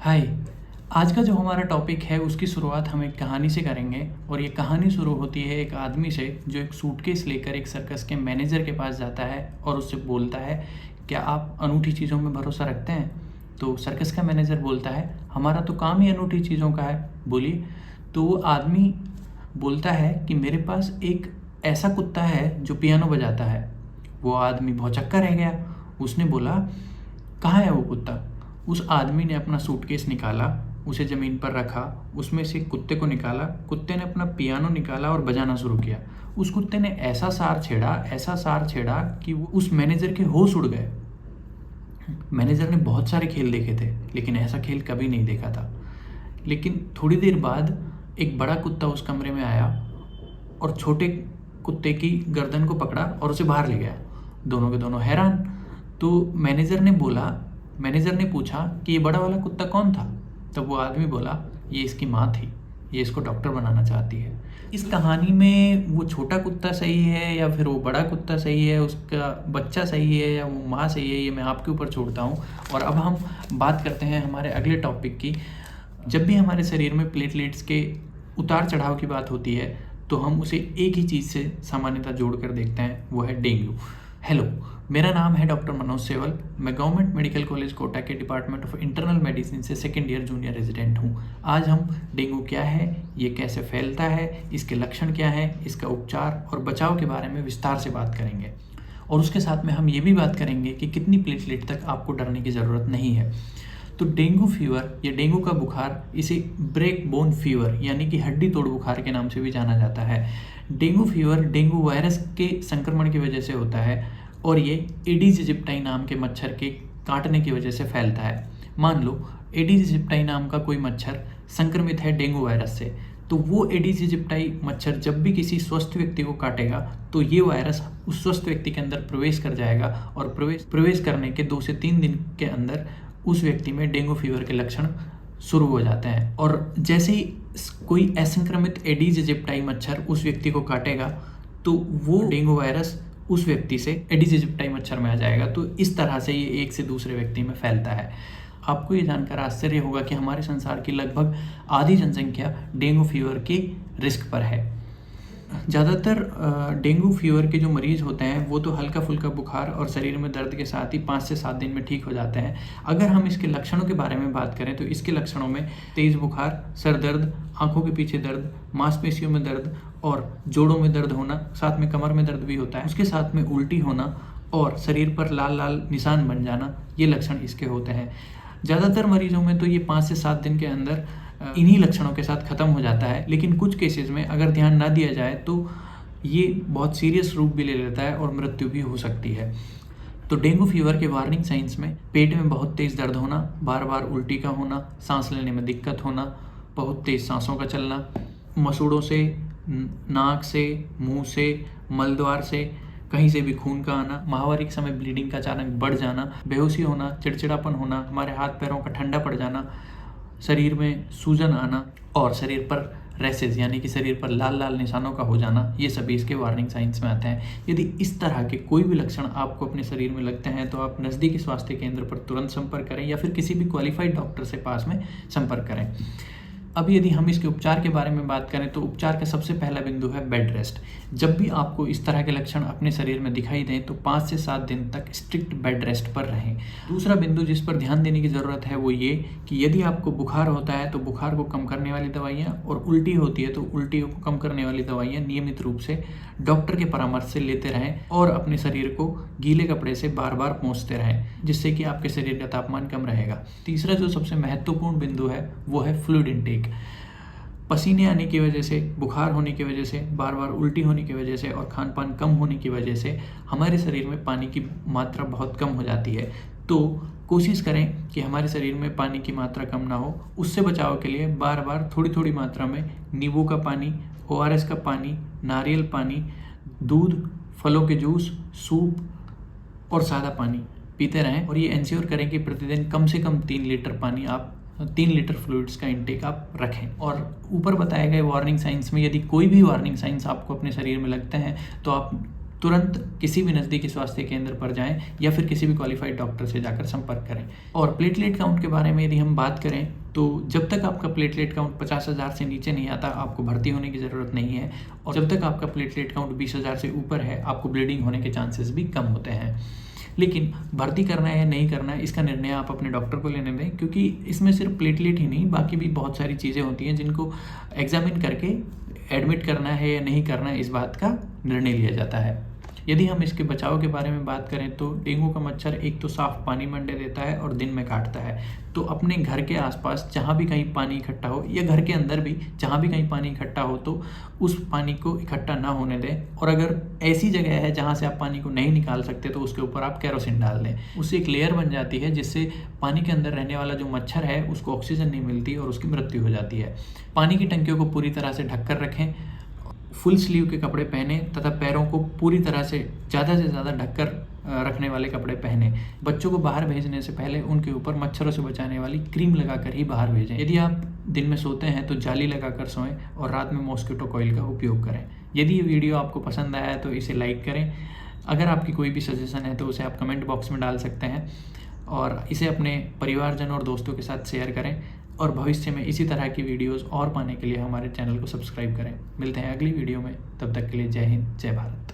हाय। आज का जो हमारा टॉपिक है उसकी शुरुआत हम एक कहानी से करेंगे और ये कहानी शुरू होती है एक आदमी से जो एक सूटकेस लेकर एक सर्कस के मैनेजर के पास जाता है और उससे बोलता है, क्या आप अनूठी चीज़ों में भरोसा रखते हैं? तो सर्कस का मैनेजर बोलता है, हमारा तो काम ही अनूठी चीज़ों का है, बोलिए। तो वो आदमी बोलता है कि मेरे पास एक ऐसा कुत्ता है जो पियानो बजाता है। वो आदमी भौचक्का रह गया। उसने बोला, कहाँ है वो कुत्ता? उस आदमी ने अपना सूटकेस निकाला, उसे ज़मीन पर रखा, उसमें से कुत्ते को निकाला, कुत्ते ने अपना पियानो निकाला और बजाना शुरू किया। उस कुत्ते ने ऐसा सार छेड़ा कि वो उस मैनेजर के होश उड़ गए। मैनेजर ने बहुत सारे खेल देखे थे लेकिन ऐसा खेल कभी नहीं देखा था। लेकिन थोड़ी देर बाद एक बड़ा कुत्ता उस कमरे में आया और छोटे कुत्ते की गर्दन को पकड़ा और उसे बाहर ले गया। दोनों के दोनों हैरान। तो मैनेजर ने पूछा कि ये बड़ा वाला कुत्ता कौन था? तब वो आदमी बोला, ये इसकी माँ थी, ये इसको डॉक्टर बनाना चाहती है। इस कहानी में वो छोटा कुत्ता सही है या फिर वो बड़ा कुत्ता सही है, उसका बच्चा सही है या वो माँ सही है, ये मैं आपके ऊपर छोड़ता हूँ। और अब हम बात करते हैं हमारे अगले टॉपिक की। जब भी हमारे शरीर में प्लेटलेट्स के उतार चढ़ाव की बात होती है तो हम उसे एक ही चीज़ से सामान्यतः जोड़ कर देखते हैं, वो है डेंगू। हेलो, मेरा नाम है डॉक्टर मनोज सेवल। मैं गवर्नमेंट मेडिकल कॉलेज कोटा के डिपार्टमेंट ऑफ इंटरनल मेडिसिन से सेकेंड ईयर जूनियर रेजिडेंट हूँ। आज हम डेंगू क्या है, ये कैसे फैलता है, इसके लक्षण क्या हैं, इसका उपचार और बचाव के बारे में विस्तार से बात करेंगे। और उसके साथ में हम ये भी बात करेंगे कि कितनी प्लेटलेट तक आपको डरने की ज़रूरत नहीं है। तो डेंगू फीवर या डेंगू का बुखार, इसे ब्रेक बोन फीवर यानी कि हड्डी तोड़ बुखार के नाम से भी जाना जाता है। डेंगू फीवर डेंगू वायरस के संक्रमण की वजह से होता है और ये एडिस इजिप्टाई नाम के मच्छर के काटने की वजह से फैलता है। मान लो एडिस इजिप्टाई नाम का कोई मच्छर संक्रमित है डेंगू वायरस से, तो वो एडिस इजिप्टाई मच्छर जब भी किसी स्वस्थ व्यक्ति को काटेगा तो ये वायरस उस स्वस्थ व्यक्ति के अंदर प्रवेश कर जाएगा और प्रवेश करने के 2 से 3 दिन के अंदर उस व्यक्ति में डेंगू फीवर के लक्षण शुरू हो जाते हैं। और जैसे ही कोई असंक्रमित एडिस इजिप्टाई मच्छर उस व्यक्ति को काटेगा तो वो डेंगू वायरस उस व्यक्ति से एडिस इजिप्टाई मच्छर में आ जाएगा। तो इस तरह से ये एक से दूसरे व्यक्ति में फैलता है। आपको ये जानकर आश्चर्य होगा कि हमारे संसार की लगभग आधी जनसंख्या डेंगू फीवर के रिस्क पर है। ज़्यादातर डेंगू फीवर के जो मरीज़ होते हैं वो तो हल्का फुल्का बुखार और शरीर में दर्द के साथ ही 5 से 7 दिन में ठीक हो जाते हैं। अगर हम इसके लक्षणों के बारे में बात करें तो इसके लक्षणों में तेज़ बुखार, सर दर्द, आंखों के पीछे दर्द, मांसपेशियों में दर्द और जोड़ों में दर्द होना, साथ में कमर में दर्द भी होता है। उसके साथ में उल्टी होना और शरीर पर लाल लाल निशान बन जाना, ये लक्षण इसके होते हैं। ज़्यादातर मरीजों में तो ये 5 से 7 दिन के अंदर इन्हीं लक्षणों के साथ ख़त्म हो जाता है। लेकिन कुछ केसेस में अगर ध्यान ना दिया जाए तो ये बहुत सीरियस रूप भी ले लेता है और मृत्यु भी हो सकती है। तो डेंगू फीवर के वार्निंग साइंस में पेट में बहुत तेज़ दर्द होना, बार बार उल्टी का होना, सांस लेने में दिक्कत होना, बहुत तेज़ सांसों का चलना, मसूड़ों से, नाक से, मुंह से, मलद्वार से कहीं से भी खून का आना, माहवारी के समय ब्लीडिंग का अचानक बढ़ जाना, बेहोशी होना, चिड़चिड़ापन होना, हमारे हाथ पैरों का ठंडा पड़ जाना, शरीर में सूजन आना और शरीर पर रैसेस यानी कि शरीर पर लाल लाल निशानों का हो जाना, ये सभी इसके वार्निंग साइंस में आते हैं। यदि इस तरह के कोई भी लक्षण आपको अपने शरीर में लगते हैं तो आप नज़दीकी स्वास्थ्य केंद्र पर तुरंत संपर्क करें या फिर किसी भी क्वालिफाइड डॉक्टर से पास में संपर्क करें। अब यदि हम इसके उपचार के बारे में बात करें तो उपचार का सबसे पहला बिंदु है बेड रेस्ट। जब भी आपको इस तरह के लक्षण अपने शरीर में दिखाई दें तो 5 से 7 दिन तक स्ट्रिक्ट बेड रेस्ट पर रहें। दूसरा बिंदु जिस पर ध्यान देने की ज़रूरत है वो ये कि यदि आपको बुखार होता है तो बुखार को कम करने वाली दवाइयाँ और उल्टी होती है तो उल्टियों को कम करने वाली दवाइयाँ नियमित रूप से डॉक्टर के परामर्श से लेते रहें और अपने शरीर को गीले कपड़े से बार बार पोंछते रहें, जिससे कि आपके शरीर का तापमान कम रहेगा। तीसरा जो सबसे महत्वपूर्ण बिंदु है वो है फ्लूइड इनटेक। पसीने आने की वजह से, बुखार होने की वजह से, बार बार उल्टी होने की वजह से और खान पान कम होने की वजह से हमारे शरीर में पानी की मात्रा बहुत कम हो जाती है। तो कोशिश करें कि हमारे शरीर में पानी की मात्रा कम ना हो। उससे बचाव के लिए बार बार थोड़ी थोड़ी मात्रा में नींबू का पानी, ORS का पानी, नारियल पानी, दूध, फलों के जूस, सूप और सादा पानी पीते रहें। और ये इंश्योर करें कि प्रतिदिन कम से कम 3 लीटर फ्लूइड्स का इंटेक आप रखें। और ऊपर बताए गए वार्निंग साइंस में यदि कोई भी वार्निंग साइंस आपको अपने शरीर में लगते हैं तो आप तुरंत किसी भी नज़दीकी स्वास्थ्य केंद्र पर जाएं या फिर किसी भी क्वालिफाइड डॉक्टर से जाकर संपर्क करें। और प्लेटलेट काउंट के बारे में यदि हम बात करें तो जब तक आपका प्लेटलेट काउंट 50,000 से नीचे नहीं आता आपको भर्ती होने की ज़रूरत नहीं है, और जब तक आपका प्लेटलेट काउंट 20,000 से ऊपर है आपको ब्लीडिंग होने के चांसेस भी कम होते हैं। लेकिन भर्ती करना है या नहीं करना है इसका निर्णय आप अपने डॉक्टर को लेने दें, क्योंकि इसमें सिर्फ प्लेटलेट ही नहीं बाकी भी बहुत सारी चीज़ें होती हैं जिनको एग्जामिन करके एडमिट करना है या नहीं करना है इस बात का निर्णय लिया जाता है। यदि हम इसके बचाव के बारे में बात करें तो डेंगू का मच्छर एक तो साफ पानी में अंडे देता है और दिन में काटता है, तो अपने घर के आसपास जहाँ भी कहीं पानी इकट्ठा हो या घर के अंदर भी जहाँ भी कहीं पानी इकट्ठा हो तो उस पानी को इकट्ठा ना होने दें। और अगर ऐसी जगह है जहाँ से आप पानी को नहीं निकाल सकते तो उसके ऊपर आप केरोसिन डाल दें, उससे एक लेयर बन जाती है जिससे पानी के अंदर रहने वाला जो मच्छर है उसको ऑक्सीजन नहीं मिलती और उसकी मृत्यु हो जाती है। पानी की टंकियों को पूरी तरह से ढककर रखें, फुल स्लीव के कपड़े पहने तथा पैरों को पूरी तरह से ज़्यादा ढककर रखने वाले कपड़े पहने। बच्चों को बाहर भेजने से पहले उनके ऊपर मच्छरों से बचाने वाली क्रीम लगाकर ही बाहर भेजें। यदि आप दिन में सोते हैं तो जाली लगाकर सोएं और रात में मॉस्किटो कॉइल का उपयोग करें। यदि ये वीडियो आपको पसंद आया है तो इसे लाइक करें। अगर आपकी कोई भी सजेशन है तो उसे आप कमेंट बॉक्स में डाल सकते हैं और इसे अपने परिवारजन और दोस्तों के साथ शेयर करें। और भविष्य में इसी तरह की वीडियोस और पाने के लिए हमारे चैनल को सब्सक्राइब करें। मिलते हैं अगली वीडियो में, तब तक के लिए जय हिंद, जय भारत।